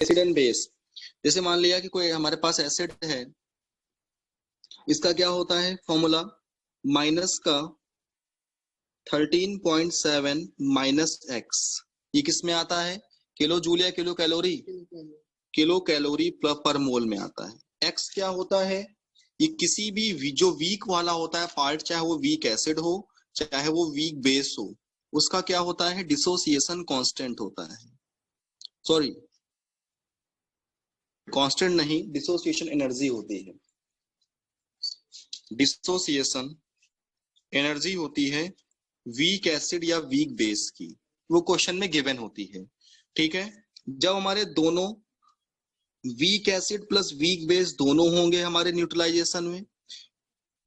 Acid and base. जैसे मान लिया कि कोई हमारे पास एसिड है, इसका क्या होता है फॉर्मूला, माइनस का 13.7 माइनस एक्स। ये किस में आता है, किलो जूल या किलो कैलोरी, किलो कैलोरी पर मोल में आता है। एक्स क्या होता है, ये किसी भी जो वीक वाला होता है पार्ट, चाहे वो वीक एसिड हो चाहे वो वीक बेस हो, उसका क्या होता है, डिसोसिएशन कांस्टेंट होता है। सॉरी, कांस्टेंट नहीं, डिसोसिएशन एनर्जी होती है। डिसोसिएशन एनर्जी होती है वीक एसिड या वीक बेस की, वो क्वेश्चन में गिवन होती है। ठीक है, जब हमारे दोनों weak acid plus weak base दोनों होंगे हमारे न्यूट्रलाइजेशन में,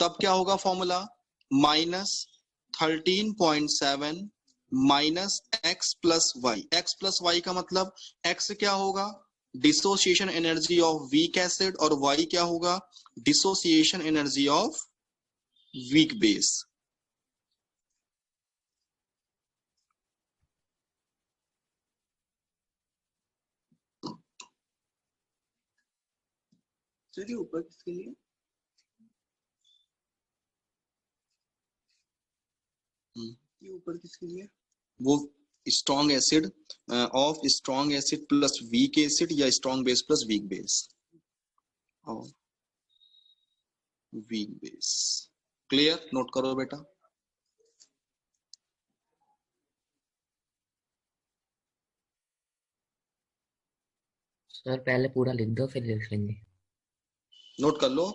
तब क्या होगा formula, -13.7 minus X plus Y. X plus Y का मतलब एक्स क्या होगा, dissociation energy of weak acid, और वाई क्या होगा, dissociation energy of weak base. चलिए ऊपर किसके लिए, ये ऊपर किसके लिए, वो strong acid of strong acid plus weak acid या strong base plus weak base, weak base. Clear, note करो बेटा। सर पहले पूरा लिख दो फिर लिख लेंगे। नोट कर लो।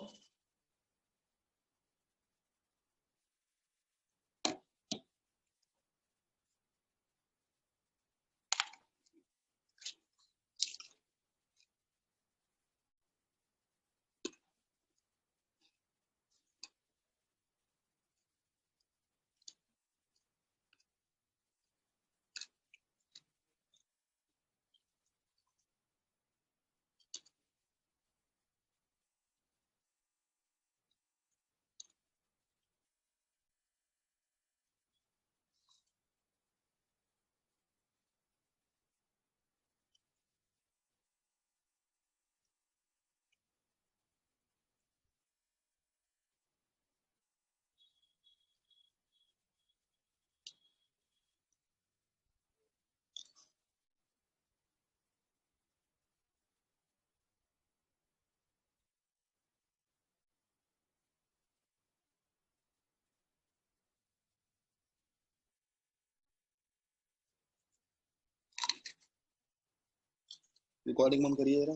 रिकॉर्डिंग बंद करिए जरा।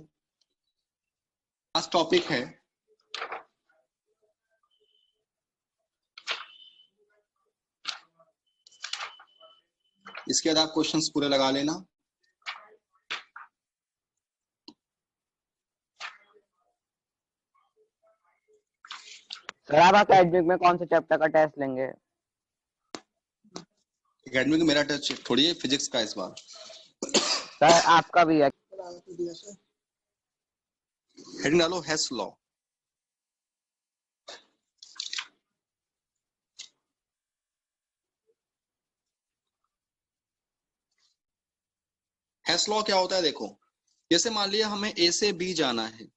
आज टॉपिक है इसके बाद आप क्वेश्चंस पूरे लगा लेना। सर आप एकेडमिक में कौन से चैप्टर का टेस्ट लेंगे? एकेडमी में मेरा टेस्ट थोड़ी है, फिजिक्स का इस बार। सर आपका भी है। हेडिंग डालो हेस लॉ। हेस लॉ क्या होता है देखो, जैसे मान लिया हमें ए से बी जाना है,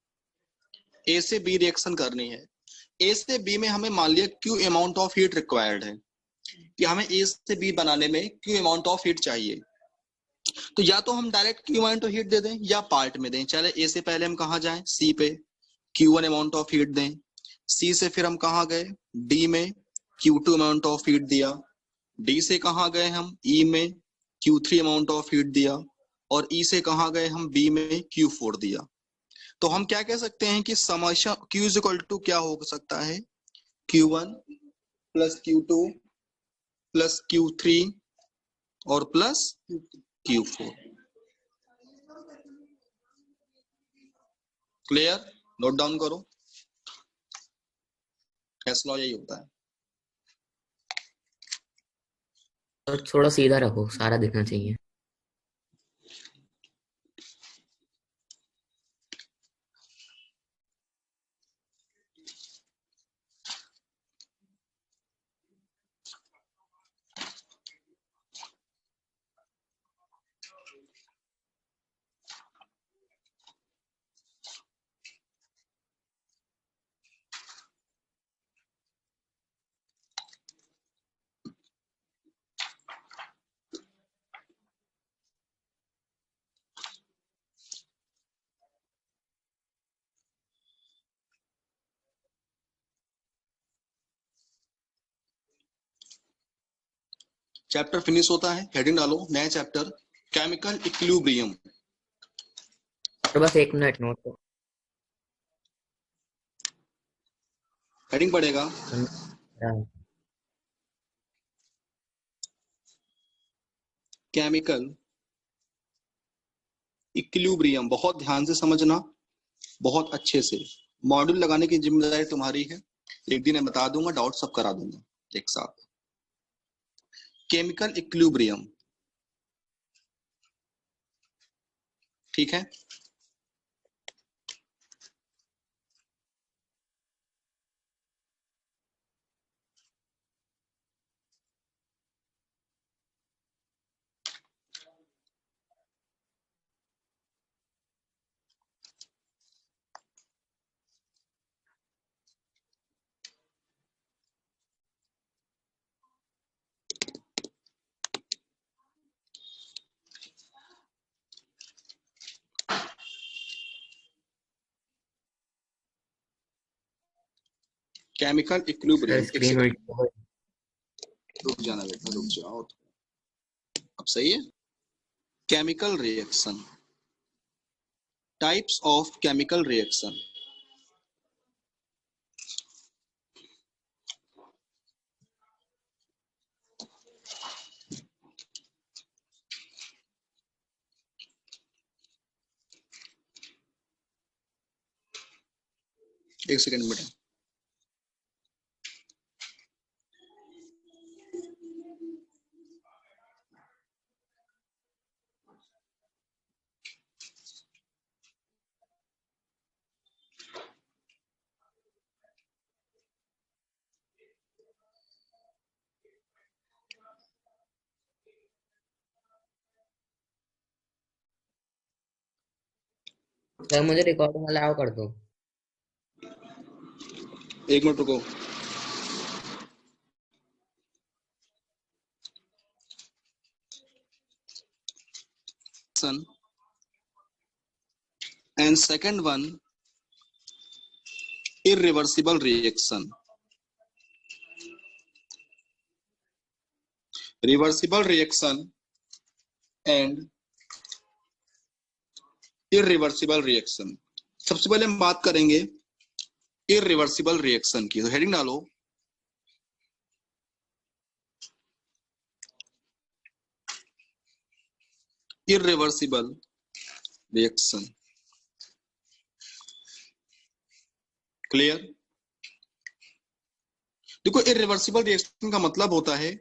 ए से बी रिएक्शन करनी है, ए से बी में हमें मान लिया Q amount of heat required है, कि हमें ए से बी बनाने में क्यू अमाउंट ऑफ हीट चाहिए। तो या तो हम direct Q amount of heat दे दें या पार्ट में दें। चले ए से पहले हम कहा जाए, सी पे Q1 अमाउंट ऑफ हीट दें, सी से फिर हम कहा गए डी में Q2 अमाउंट ऑफ हीट दिया, डी से कहा गए हम ई में Q3 अमाउंट ऑफ हीट दिया, और ई से कहा गए हम बी में Q4 दिया। तो हम क्या कह सकते हैं कि समस्या Q इज इक्वल टू क्या हो सकता है, Q1 plus Q2 plus Q3 और plus Q4। Clear, note down करो, हेस लॉ यही होता है। और थोड़ा सीधा रखो, सारा दिखना चाहिए। चैप्टर फिनिश होता है, हेडिंग डालो नया चैप्टर केमिकल इक्विलिब्रियम। तो बस 1 मिनट नोट को हेडिंग पड़ेगा केमिकल इक्विलिब्रियम। बहुत ध्यान से समझना, बहुत अच्छे से। मॉड्यूल लगाने की जिम्मेदारी तुम्हारी है। एक दिन मैं बता दूंगा, डाउट सब करा दूंगा एक साथ। केमिकल इक्विलिब्रियम, ठीक है। Chemical equilibrium. स्क्रीन रुक जाना बेटा, रुक जाओ। अब सही है। Chemical reaction, types of chemical reaction. एक सेकंड बेटा। सर मुझे रिकॉर्डिंग अलाउ कर दो। 1 मिनट रुको। And second one, irreversible reaction. Reversible reaction and irreversible reaction. सबसे पहले हम बात करेंगे irreversible reaction की। तो हेडिंग डालो irreversible reaction। क्लियर? देखो, इरिवर्सिबल रिएक्शन का मतलब होता है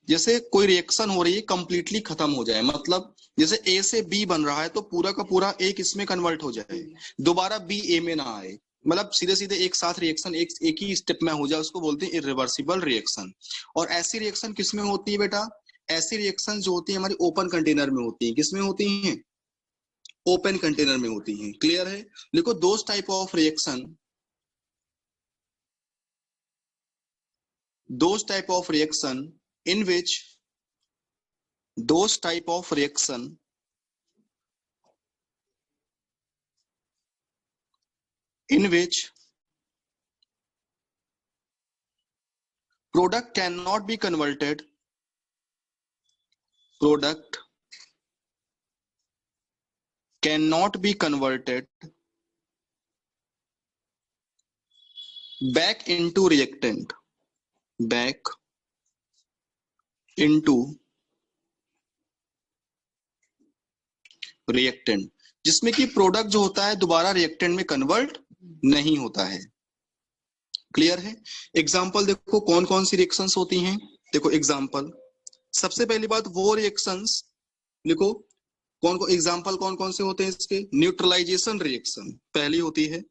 जैसे कोई रिएक्शन हो रही है, कंप्लीटली खत्म हो जाए। मतलब जैसे ए से बी बन रहा है तो पूरा का पूरा ए किसमें कन्वर्ट हो जाए, दोबारा बी ए में ना आए। मतलब सीधे सीधे एक साथ रिएक्शन एक ही स्टेप में हो जाए, उसको बोलते हैं इरिवर्सिबल रिएक्शन। और ऐसी रिएक्शन किसमें होती है बेटा? ऐसी रिएक्शन जो होती है हमारी ओपन कंटेनर में होती है। किसमें होती है? ओपन कंटेनर में होती है। क्लियर है? देखो, those type of reaction, those type of reaction in which those type of reaction in which product cannot be converted, product cannot be converted back into reactant, back into reactant, जिसमें कि product जो होता है दोबारा reactant में convert नहीं होता है। क्लियर है? एग्जांपल देखो कौन कौन सी रिएक्शंस होती हैं। देखो एग्जांपल, सबसे पहली बात वो रिएक्शंस लिखो। कौन कौन एग्जांपल कौन कौन से होते हैं इसके? न्यूट्रलाइजेशन रिएक्शन पहली होती है।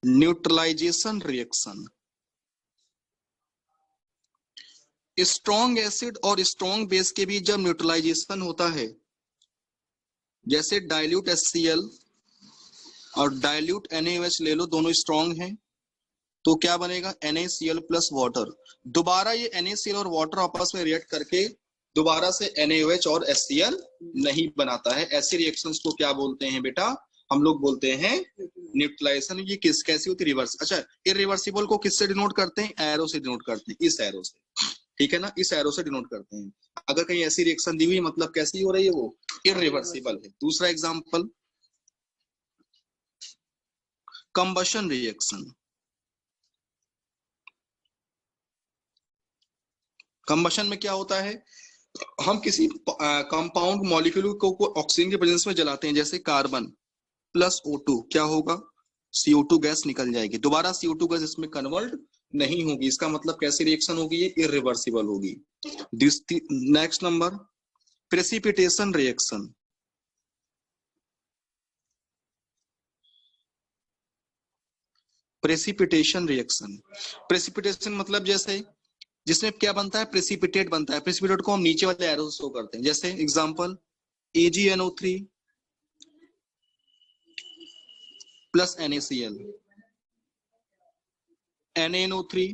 न्यूट्रलाइजेशन रिएक्शन, स्ट्रॉन्ग एसिड और स्ट्रॉन्ग बेस के बीच जब न्यूट्रलाइजेशन होता है, जैसे डाइल्यूट HCl और डाइल्यूट NaOH ले लो, दोनों स्ट्रॉन्ग हैं, तो क्या बनेगा? NaCl plus water. दोबारा ये NaCl और वाटर आपस में रिएक्ट करके दोबारा से NaOH और HCl नहीं बनाता है। ऐसी रिएक्शंस को क्या बोलते हैं बेटा? हम लोग बोलते हैं न्यूट्रलाइजेशन। ये किस कैसी होती है? रिवर्स। अच्छा, इरिवर्सिबल को किससे डिनोट करते हैं? एरो से डिनोट करते हैं, इस एरो से, ठीक है ना, इस एरो से डिनोट करते हैं। अगर कहीं ऐसी रिएक्शन दी हुई मतलब कैसी हो रही है, वो इरिवर्सिबल है। दूसरा एग्जांपल, कंबशन रिएक्शन। कंबशन में क्या होता है, हम किसी कंपाउंड मॉलिक्यूल को ऑक्सीजन के प्रेजेंस में जलाते हैं, जैसे कार्बन प्लस O2, क्या होगा? CO2 गैस निकल जाएगी, दोबारा CO2 गैस इसमें कन्वर्ट नहीं होगी। इसका मतलब कैसी रिएक्शन होगी? ये इरिवर्सिबल होगी। Next number, precipitation reaction. Precipitation reaction, precipitation मतलब जैसे जिसमें क्या बनता है? प्रेसिपिटेट बनता है। प्रेसिपिटेट को हम नीचे वाले एरो से शो करते हैं, जैसे example AgNO3 plus NaCl, NaNO3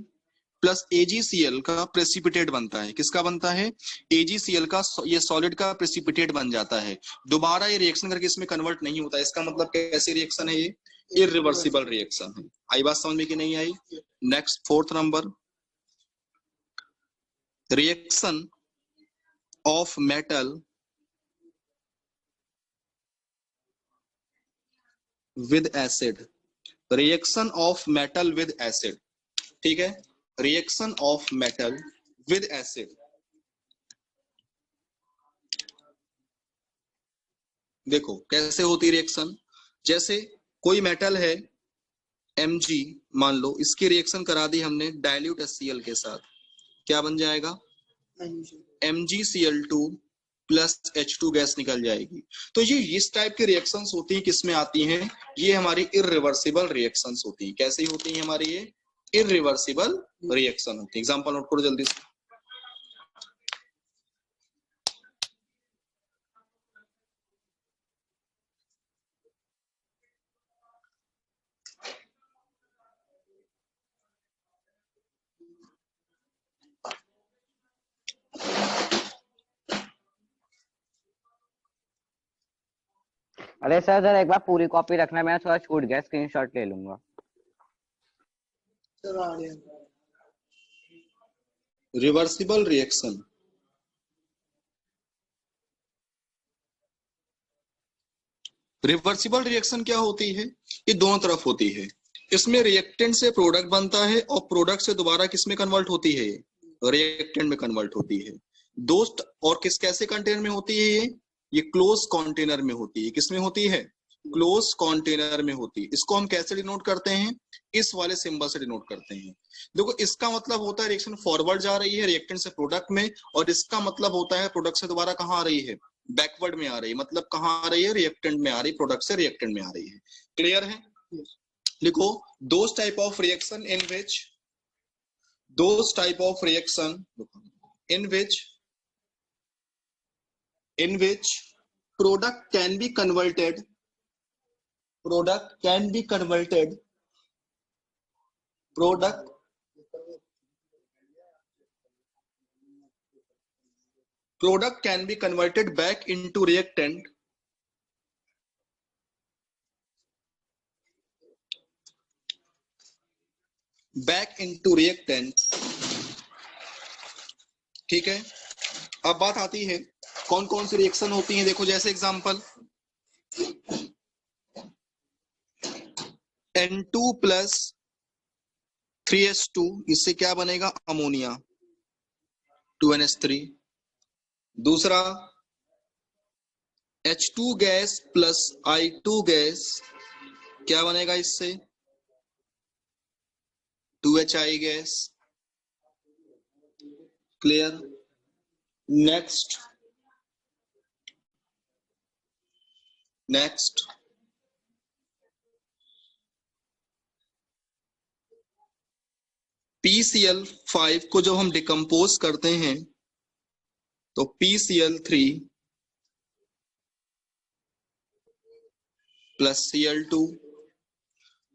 plus AgCl का प्रेसिपिटेट बनता है। किसका बनता है? AgCl का, ये सॉलिड का प्रेसिपिटेट बन जाता है। दोबारा ये रिएक्शन करके इसमें कन्वर्ट नहीं होता। इसका मतलब कैसी रिएक्शन है? ये इरिवर्सिबल रिएक्शन है। आई बात समझ में कि नहीं आई? Next, fourth number, reaction of metal with acid. Reaction of metal with acid, ठीक है, reaction of metal with acid. देखो कैसे होती रिएक्शन, जैसे कोई मेटल है Mg, मान लो, इसकी रिएक्शन करा दी हमने डाइल्यूट HCl के साथ, क्या बन जाएगा? MgCl2 प्लस H2 गैस निकल जाएगी। तो ये इस टाइप की रिएक्शंस होती हैं, किसमें आती हैं? ये हमारी इरिवर्सिबल रिएक्शंस होती हैं। कैसी होती हैं हमारी? ये इरिवर्सिबल रिएक्शन होती है। एग्जांपल नोट करो जल्दी से। अरे सर जरा एक बार पूरी कॉपी रखना, मैं थोड़ा छूट गया, स्क्रीनशॉट ले लूंगा। रिवर्सिबल रिएक्शन, रिवर्सिबल रिएक्शन क्या होती है? ये दोनों तरफ होती है। इसमें रिएक्टेंट से प्रोडक्ट बनता है और प्रोडक्ट से दोबारा किसमें कन्वर्ट होती है? रिएक्टेंट में कन्वर्ट होती है दोस्त। और किस कैसे कंटेनर में होती है? ये क्लोज कंटेनर में होती है। किसमें होती है? क्लोज कंटेनर में होती है। इसको हम कैसे डिनोट करते हैं? इस वाले सिंबल से डिनोट करते हैं। देखो इसका मतलब होता है रिएक्शन फॉरवर्ड जा रही है रिएक्टेंट से प्रोडक्ट में, और इसका मतलब होता है प्रोडक्ट से दोबारा कहाँ आ रही है? बैकवर्ड में आ रही है। मतलब कहाँ आ रही है? रिएक्टेंट में आ रही है, प्रोडक्ट से रिएक्टेंट में आ रही है। क्लियर है? लिखो, those type of reaction in which, those type of reaction in which product can be converted back into reactant ठीक है। अब बात आती है कौन कौन सी रिएक्शन होती हैं। देखो जैसे एग्जांपल N2 प्लस 3H2, इससे क्या बनेगा? Ammonia 2NH3। दूसरा H2 gas plus I2 gas, क्या बनेगा इससे? 2HI gas. Clear? Next PCl5 को जब हम डिकम्पोज करते हैं तो PCl3 प्लस Cl2।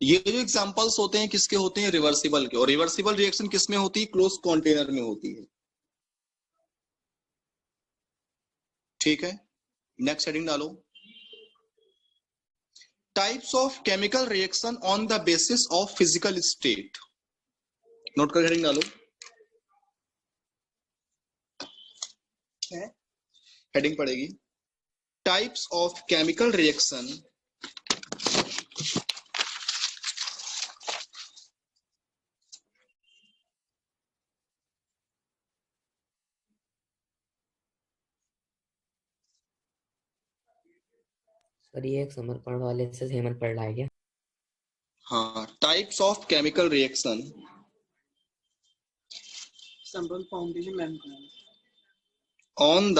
ये जो एग्जांपल्स होते हैं किसके होते हैं? रिवर्सिबल के। और रिवर्सिबल रिएक्शन किसमें होती है? क्लोज कंटेनर में होती है। ठीक है, नेक्स्ट हेडिंग डालो, types of chemical reaction on the basis of physical state. Note कर हेडिंग डालो, हेडिंग पड़ेगी types of chemical reaction sir ये एक समर्पण वाले से हेमंत पढ़ रहा है क्या? हाँ, types of chemical reaction Sambal foundation ma'am का on the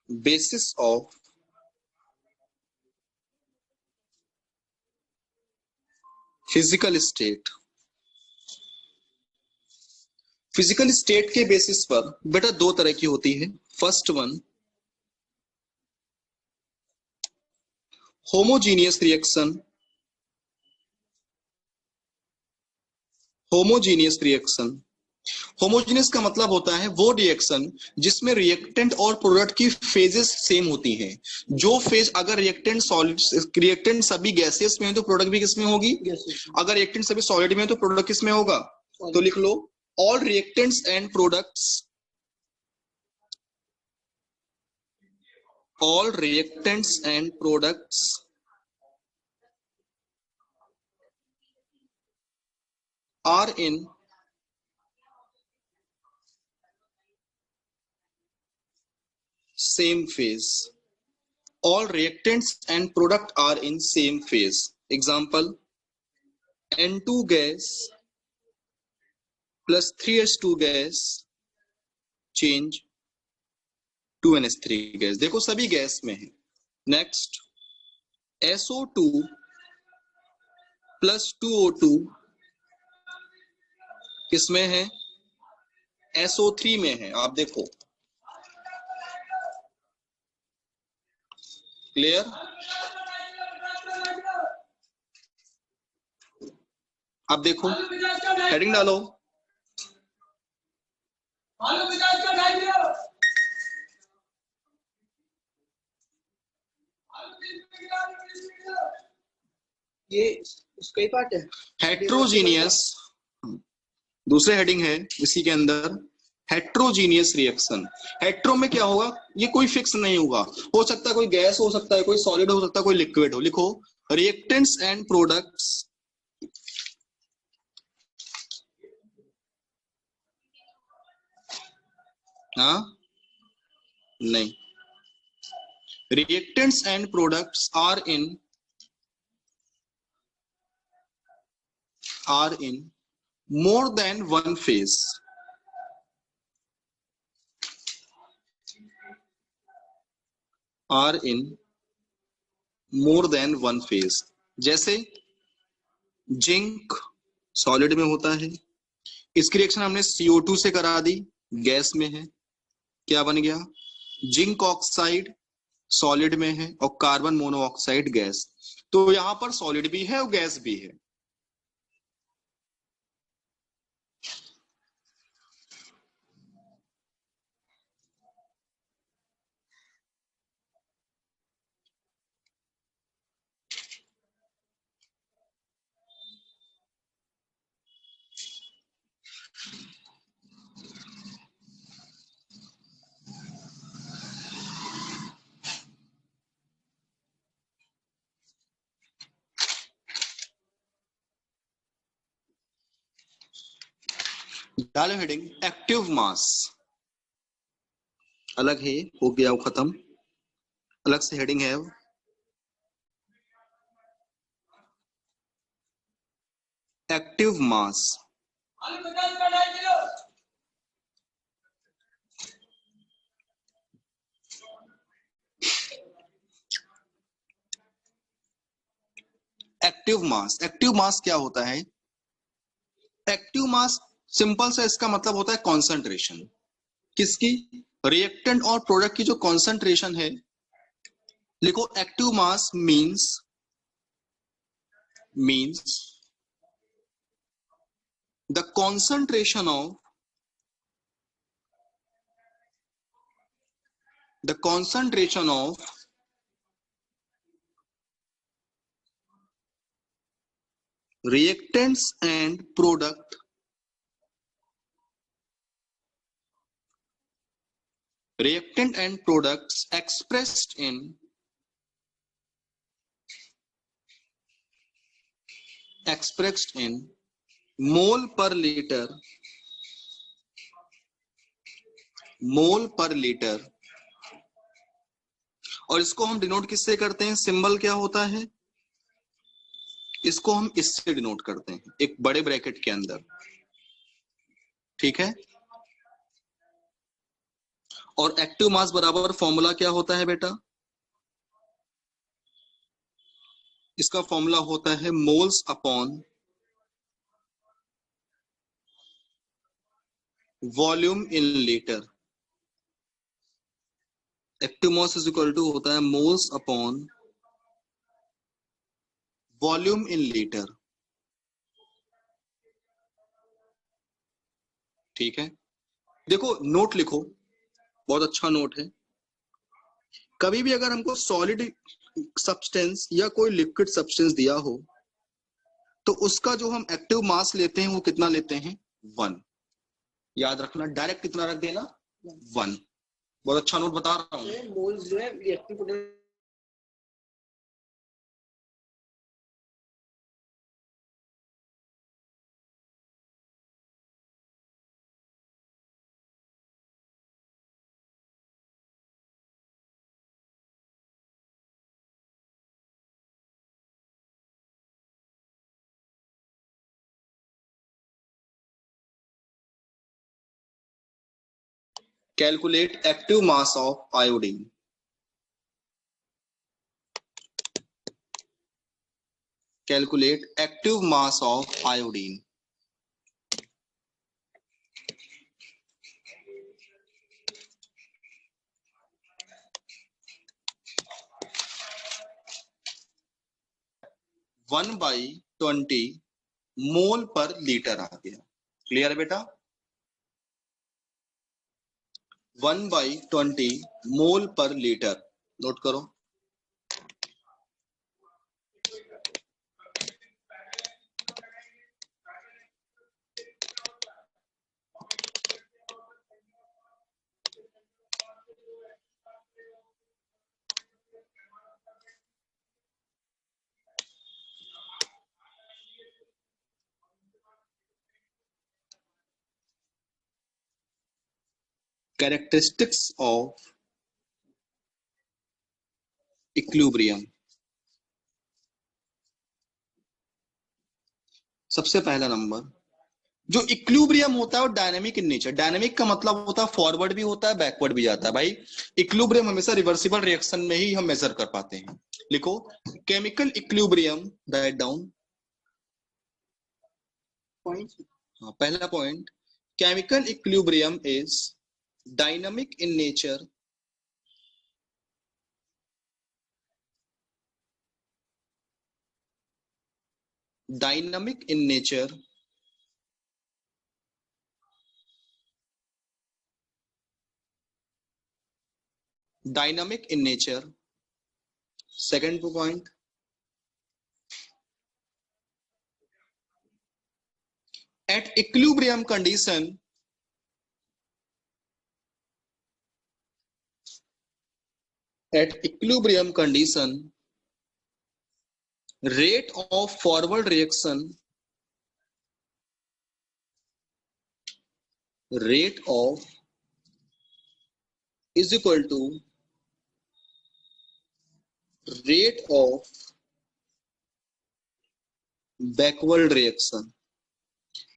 basis of physical state. Physical state के बेसिस पर बेटा दो तरह की होती है। First one homogeneous reaction. Homogeneous reaction, homogeneous का मतलब होता है वो रिएक्शन जिसमें रिएक्टेंट और प्रोडक्ट की फेजेस सेम होती हैं। जो फेज अगर रिएक्टेंट सॉलिड, रिएक्टेंट सभी गैसेस में है तो प्रोडक्ट भी किसमें होगी? अगर रिएक्टेंट सभी सॉलिड में है तो प्रोडक्ट किसमें होगा? तो लिख लो all reactants and products, all reactants and products are in same phase. All reactants and product are in same phase. Example, N2 gas plus 3H2 gas change to NH3 gas. देखो सभी gas में है। Next SO2 plus 2O2 किसमें है? SO3 में है। आप देखो, क्लियर? आप देखो, हेडिंग डालो, ये उसका ही पार्ट है। हेट्रोजीनियस, दूसरे हेडिंग है इसी के अंदर, हेट्रोजीनियस रिएक्शन। हेट्रो में क्या होगा? ये कोई फिक्स नहीं होगा, हो सकता है कोई गैस हो सकता है, कोई सॉलिड हो सकता है, कोई लिक्विड हो। लिखो रिएक्टेंट्स एंड प्रोडक्ट्स हाँ नहीं, reactants and products are in more than one phase. Are in more than one phase. जैसे जिंक सॉलिड में होता है, इसकी रिएक्शन हमने CO2 से करा दी, गैस में है, क्या बन गया? जिंक ऑक्साइड सॉलिड में है और कार्बन मोनोऑक्साइड गैस। तो यहां पर सॉलिड भी है और गैस भी है। डालो हेडिंग एक्टिव मास, अलग है, हो गया वो खत्म, अलग से हेडिंग है। Active mass, active mass, active mass क्या होता है? एक्टिव मास सिंपल सा इसका मतलब होता है कॉन्सेंट्रेशन। किसकी? रिएक्टेंट और प्रोडक्ट की जो कॉन्सेंट्रेशन है। लिखो active mass means the concentration of reactants and product reactant and products expressed in mole per liter और इसको हम डिनोट किससे करते हैं? सिंबल क्या होता है? इसको हम इससे डिनोट करते हैं, एक बड़े ब्रैकेट के अंदर, ठीक है। और एक्टिव मास बराबर फॉर्मूला क्या होता है बेटा? इसका फॉर्मूला होता है moles upon volume in litre. Active mass is equal to होता है moles upon volume in litre, ठीक है। देखो नोट लिखो, बहुत अच्छा नोट है। कभी भी अगर हमको सॉलिड सब्सटेंस या कोई लिक्विड सब्सटेंस दिया हो तो उसका जो हम एक्टिव मास लेते हैं वो कितना लेते हैं? 1। याद रखना, डायरेक्ट कितना रख देना? 1। बहुत अच्छा नोट बता रहा हूँ। मोल्स जो है reactive potential Calculate active mass of iodine. Calculate active mass of iodine. One by 20 मोल पर लीटर आ गया। क्लियर है बेटा? 1/20 मोल पर लीटर। नोट करो। Characteristics of equilibrium. सबसे पहला नंबर, जो इक्विलिब्रियम होता है वो डायनामिक इन नेचर। डायनामिक का मतलब होता है फॉरवर्ड भी होता है, बैकवर्ड भी जाता है। भाई इक्विलिब्रियम हमेशा रिवर्सिबल रिएक्शन में ही हम मेजर कर पाते हैं। लिखो केमिकल इक्विलिब्रियम, राइट डाउन। पहला point, chemical equilibrium is dynamic in nature dynamic in nature second point, at equilibrium condition rate of forward reaction is equal to rate of backward reaction.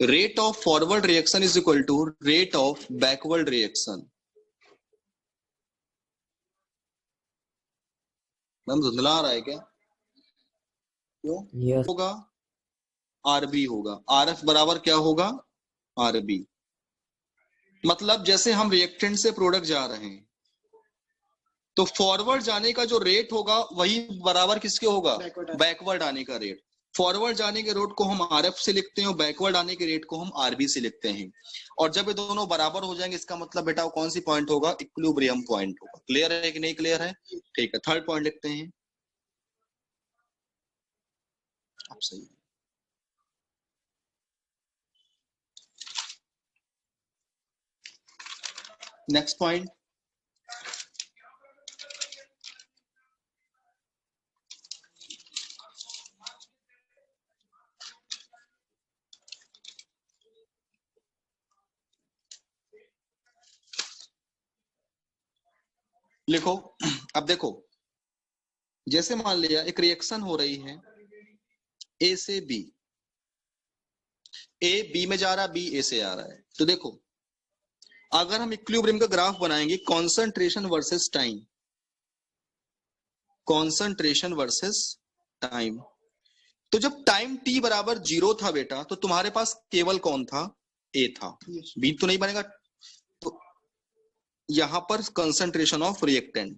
Rate of forward reaction is equal to rate of backward reaction. Ma'am धुंधला आ रहा है क्या? क्यों? Yes. होगा RB होगा। RF बराबर क्या होगा? आरबी। मतलब जैसे हम रिएक्टेंट से प्रोडक्ट जा रहे हैं तो फॉरवर्ड जाने का जो रेट होगा वही बराबर किसके होगा? बैकवर्ड आने का रेट। फॉरवर्ड जाने के रेट को हम आरएफ से लिखते हैं और बैकवर्ड आने के रेट को हम आरबी से लिखते हैं। और जब ये दोनों बराबर हो जाएंगे इसका मतलब बेटा वो कौन सी पॉइंट होगा? इक्विलिब्रियम पॉइंट होगा। क्लियर है कि नहीं क्लियर है? ठीक है, थर्ड पॉइंट लिखते हैं। आप सही। नेक्स्ट पॉइंट, लिखो। अब देखो, जैसे मान लिया एक रिएक्शन हो रही है ए से बी, ए बी में जा रहा है, बी ए से आ रहा है। तो देखो, अगर हम इक्विलिब्रियम का ग्राफ बनाएंगे concentration versus time, concentration versus time, तो जब टाइम टी बराबर 0 था बेटा, तो तुम्हारे पास केवल कौन था? ए था, बी तो नहीं बनेगा। तो यहां पर कंसंट्रेशन ऑफ रिएक्टेंट।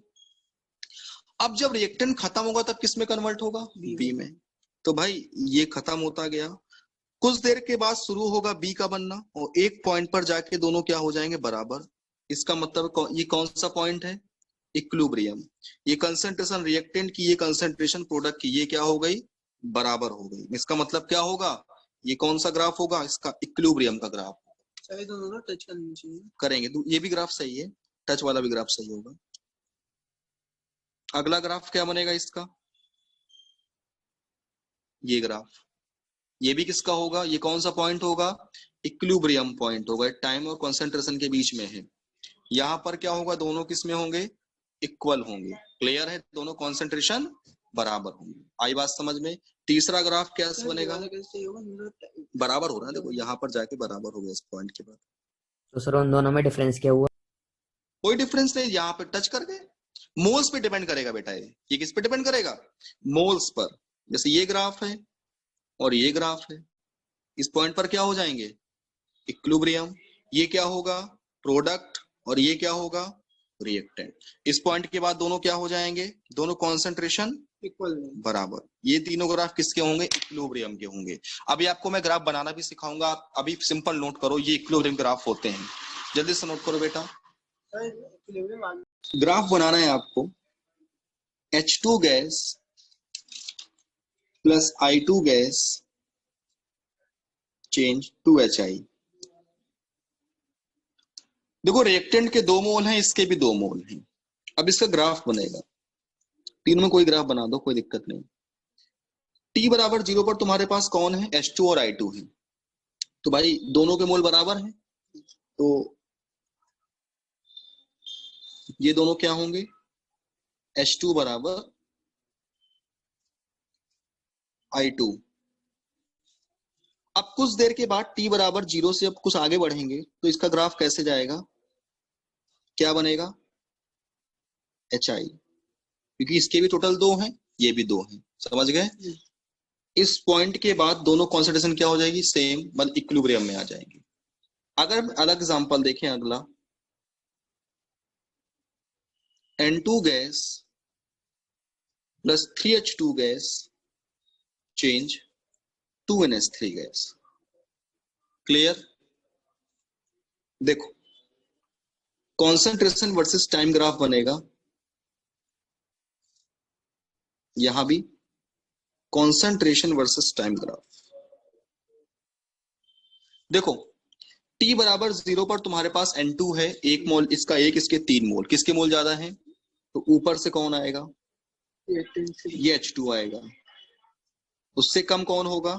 अब जब रिएक्टेंट खत्म होगा तब किस में कन्वर्ट होगा? बी में। तो भाई ये खत्म होता गया, कुछ देर के बाद शुरू होगा बी का बनना, और एक पॉइंट पर जाके दोनों क्या हो जाएंगे? बराबर। इसका मतलब ये कौन सा पॉइंट है? इक्विलिब्रियम। ये कंसंट्रेशन रिएक्टेंट की, ये कंसंट्रेशन प्रोडक्ट की, ये क्या हो गई? बराबर हो गई। इसका मतलब क्या होगा? ये कौन सा ग्राफ होगा? इसका इक्विलिब्रियम का ग्राफ। दोनों टच करनी चाहिए, करेंगे तो ये भी ग्राफ सही है, टच वाला भी ग्राफ सही होगा। अगला ग्राफ क्या बनेगा इसका? ये ग्राफ, ये भी किसका होगा? ये कौन सा पॉइंट होगा? इक्विलिब्रियम पॉइंट होगा, टाइम और कंसंट्रेशन के बीच में है। यहां पर क्या होगा? दोनों किस में होंगे? इक्वल होंगे। क्लियर है? दोनों कंसंट्रेशन बराबर होंगे। आई बात समझ में? तीसरा ग्राफ कैसे बनेगा? बराबर हो रहा है, देखो यहाँ पर जाके बराबर हो गया इस पॉइंट के बाद। तो सर उन दोनों में डिफरेंस क्या हुआ? कोई डिफरेंस नहीं, यहाँ पे टच कर गए। मोल्स पे डिपेंड करेगा बेटा, ये किस पे डिपेंड करेगा? Moles per. जैसे ये ग्राफ है और ये ग्राफ है, इस पॉइंट पर क्या हो जाएंगे? इक्विलिब्रियम। ये क्या होगा? प्रोडक्ट। और ये क्या होगा? रिएक्टेंट। इस पॉइंट के बाद दोनों क्या हो जाएंगे? दोनों कॉन्सेंट्रेशन इक्वल बराबर। ये तीनों ग्राफ किसके होंगे? इक्विलिब्रियम के होंगे। अभी आपको मैं ग्राफ बनाना भी सिखाऊंगा, आप अभी सिंपल नोट करो, ये इक्विलिब्रियम ग्राफ होते हैं। जल्दी से नोट करो बेटा, ग्राफ बनाना है आपको। H2 gas plus I2 gas change to HI। देखो रिएक्टेंट के 2 मोल हैं, इसके भी 2 मोल हैं। अब इसका ग्राफ बनेगा, तीनों में कोई ग्राफ बना दो, कोई दिक्कत नहीं। T बराबर 0 पर तुम्हारे पास कौन है? H2 और I2 है। तो भाई दोनों के मोल बराबर हैं, तो ये दोनों क्या होंगे? H2 बराबर I2। अब कुछ देर के बाद T बराबर 0 से अब कुछ आगे बढ़ेंगे तो इसका ग्राफ कैसे जाएगा? क्या बनेगा? HI, क्योंकि इसके भी टोटल 2 हैं, ये भी 2 हैं। समझ गए? इस पॉइंट के बाद दोनों कॉन्सेंट्रेशन क्या हो जाएगी? सेम, मतलब इक्विलिब्रियम में आ जाएंगे। अगर अलग एग्जांपल देखें, अगला N2 gas plus 3H2 gas change 2NH3 gas. Clear? देखो कॉन्सेंट्रेशन वर्सेस टाइम ग्राफ बनेगा, यहां भी कॉन्सेंट्रेशन वर्सेस टाइम ग्राफ। देखो T बराबर 0 पर तुम्हारे पास N2 है, 1 मोल, इसका 1, इसके 3 मोल। किसके मोल ज्यादा हैं? तो ऊपर से कौन आएगा? ये H2 आएगा। उससे कम कौन होगा?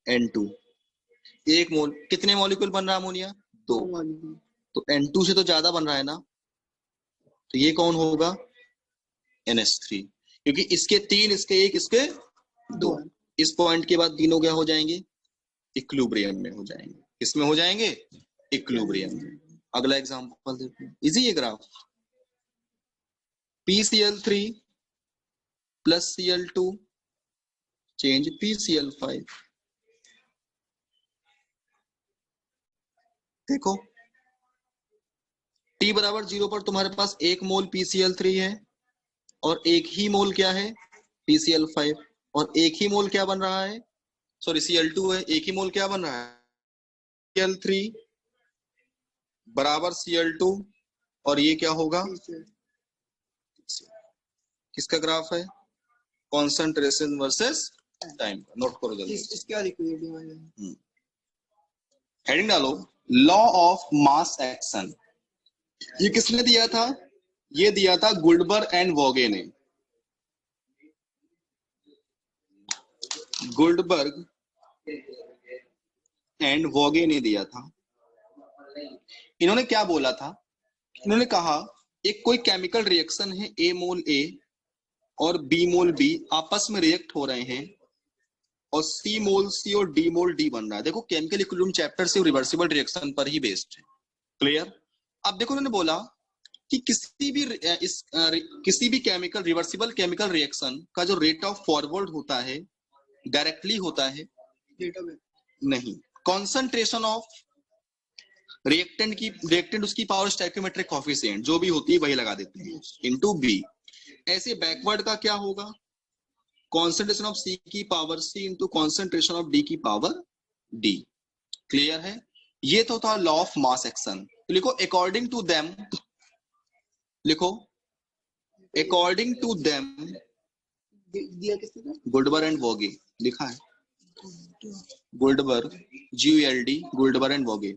N2। 1 मोल, कितने मॉलिक्यूल बन रहा है अमोनिया? 2। तो N2 से तो ज्यादा बन रहा है ना, तो ये कौन होगा? NH3, क्योंकि इसके 3, इसके 1, इसके 2। इस पॉइंट के बाद तीनों क्या हो जाएंगे? इक्विलिब्रियम में हो जाएंगे। किसमें हो जाएंगे? इक्विलिब्रियम में। अगला एग्जांपल देखो, इजी ये graph. PCl3 plus Cl2 change PCl5। देखो T बराबर 0 पर तुम्हारे पास 1 मोल PCl3 है और 1 ही मोल क्या है? PCl5। और 1 ही मोल क्या बन रहा है? सॉरी Cl2 है, 1 ही मोल क्या बन रहा है? Cl3 बराबर Cl2, और ये क्या होगा? किसका ग्राफ है? Concentration versus time. नोट करो जल्दी, इसके बाद इक्विलिब्रियम आ जाएगा। हेडिंग डालो, लॉ ऑफ मास एक्शन, ये किसने दिया था? ये दिया था गुल्डबर्ग एंड वोगे ने। गुल्डबर्ग एंड वोगे ने दिया था। इन्होंने क्या बोला था? इन्होंने कहा एक कोई केमिकल रिएक्शन है, ए मोल ए और बी मोल बी आपस में रिएक्ट हो रहे हैं और सी मोल सी और डी मोल डी बन रहा है। देखो केमिकल इक्विलिब्रियम चैप्टर सिर्फ रिवर्सिबल रिएक्शन पर ही बेस्ड है। क्लियर? अब देखो उन्होंने बोला कि किसी भी केमिकल रिवर्सिबल केमिकल रिएक्शन का जो रेट ऑफ फॉरवर्ड होता है डायरेक्टली होता है नहीं, कॉन्सेंट्रेशन ऑफ रिएक्टेंट उसकी पावर स्टोइकियोमेट्रिक कोएफिशिएंट जो भी होती है वही लगा देते हैं इनटू बी। ऐसे बैकवर्ड का क्या होगा? कॉन्सेंट्रेशन ऑफ सी की power c into concentration of d की पावर डी। क्लियर है? ये तो था लॉ ऑफ मास एक्शन। तो लिखो अकॉर्डिंग टू देम, लिखो अकॉर्डिंग टू देम, दिया किसने था? गुल्डबर्ग एंड वोगे लिखा है, Guldberg GULD, Guldberg and Waage.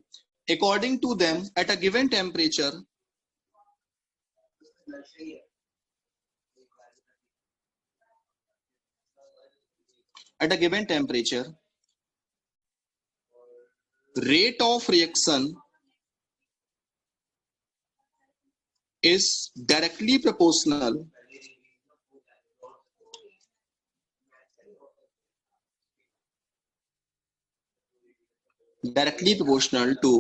According to them at a given temperature rate of reaction is directly proportional to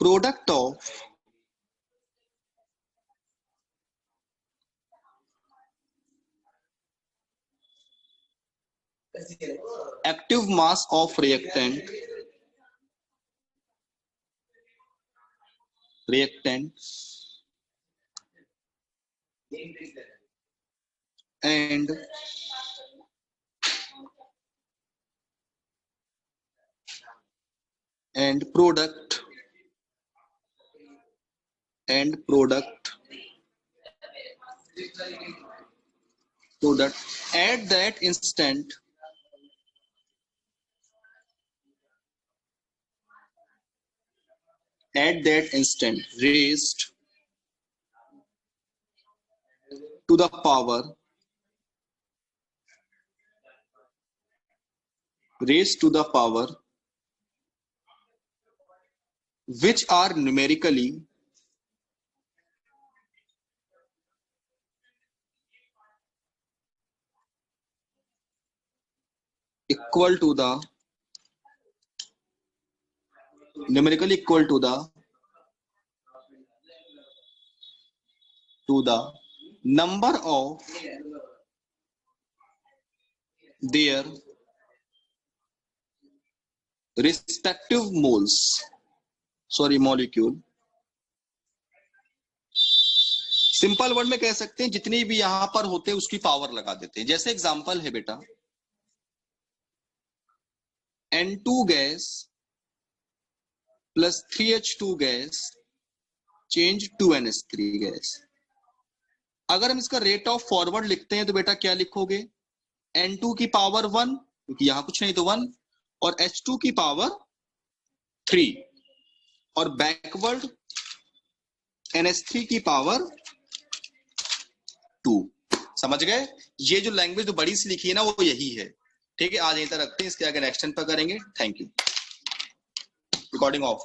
product of active mass of reactant and product at that instant raised to the power which are numerically equal to the number of their respective molecule। Simple word में कह सकते हैं जितनी भी यहां पर होते हैं उसकी पावर लगा देते हैं। जैसे एग्जांपल है बेटा N2 gas plus 3H2 gas change to NH3 gas. अगर हम इसका रेट ऑफ फॉरवर्ड लिखते हैं तो बेटा क्या लिखोगे? N2 की पावर 1 क्योंकि यहां कुछ नहीं तो 1 और H2 की पावर 3 और बैकवर्ड NH3 की पावर 2। समझ गए? ये जो लैंग्वेज जो बड़ी सी लिखी है ना वो यही है। ठीक है, आज यहीं तक रखते हैं, इसके आगे नेक्स्ट टाइम पर करेंगे। Thank you. Recording of.